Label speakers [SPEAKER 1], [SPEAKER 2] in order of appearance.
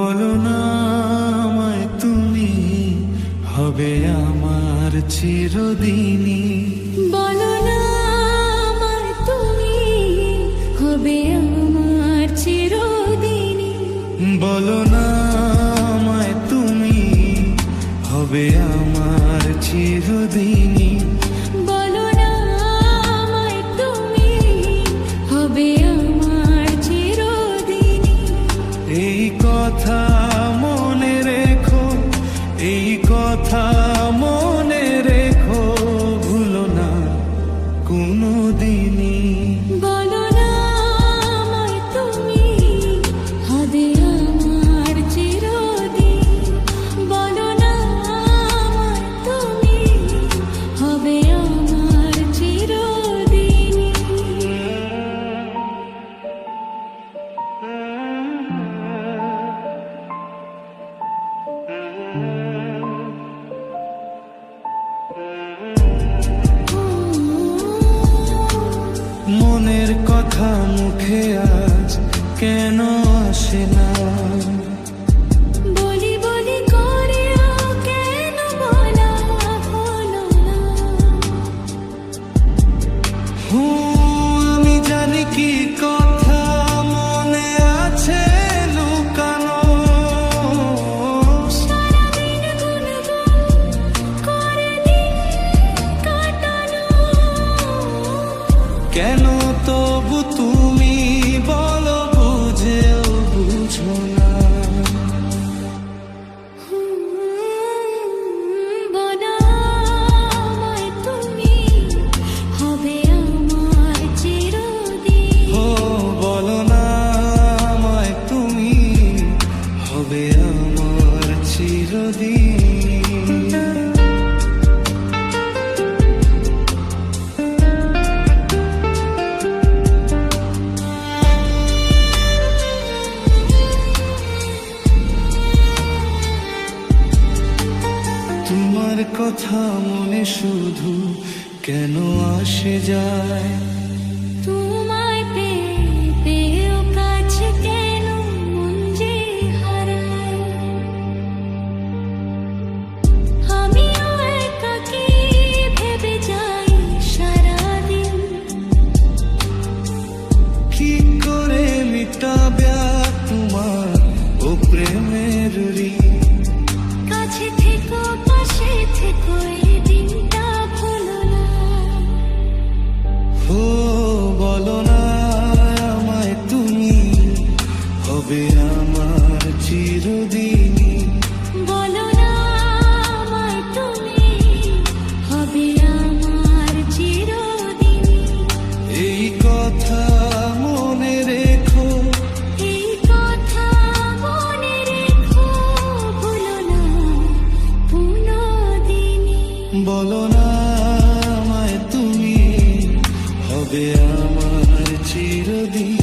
[SPEAKER 1] বলো না আমায় তুমি, হবে আমার চিরদিনই।
[SPEAKER 2] বলো না আমায় তুমি, হবে আমার চিরদিনই।
[SPEAKER 1] বলো না আমায় তুমি, হবে আমার চিরদিনই।
[SPEAKER 2] বলো না আমায় তুমি, হবে আমার চিরদিনই।
[SPEAKER 1] এই কথা মনে রেখো, এই কথা মনে রেখো, ভুলো না কোনো দিনই।
[SPEAKER 2] বলো না আমায় তুমি, হবে আমার চিরদিন। বলো না আমায় তুমি, হবে আমার চিরদিনই।
[SPEAKER 1] মনের কথা মুখে আজ কেন আসে না?
[SPEAKER 2] বলি বলি করেও কেন বলা হলো না?
[SPEAKER 1] আমি জানি কি কথা মনে আছে লুকানো।
[SPEAKER 2] সারাদিন গুনগুন করে দিন কাটানো।
[SPEAKER 1] কেন তবু তুমি বলো বুঝেও বুঝো না?
[SPEAKER 2] বলো আমায় তুমি, হবে আমার চিরদিন।
[SPEAKER 1] ও বলো না আমায় তুমি, হবে আমার চিরদিন। তোমার কথা মনে শুধু কেন আসে যায়?
[SPEAKER 2] তোমায় পেয়ে পেয়েও কাছে কেন মন যে হারায়? আমিও একাকী ভেবে যাই সারাদিন।
[SPEAKER 1] কি করে মিটাবে তোমার ও প্রেমের ঋণ?
[SPEAKER 2] কাছে থেকো পাশে থেকো এই দিনটা ভুলো না।
[SPEAKER 1] ও বলো না আমায় তুমি, হবে আমার চিরদিনই।
[SPEAKER 2] বলো না আমায় তুমি, হবে আমার চিরদিনই।
[SPEAKER 1] এই কথা মনে রেখো,
[SPEAKER 2] এই কথা মনে রেখো, ভুলো না কোনোদিনই।
[SPEAKER 1] বলো না আমায় তুমি, হবে আমার চিরদিন।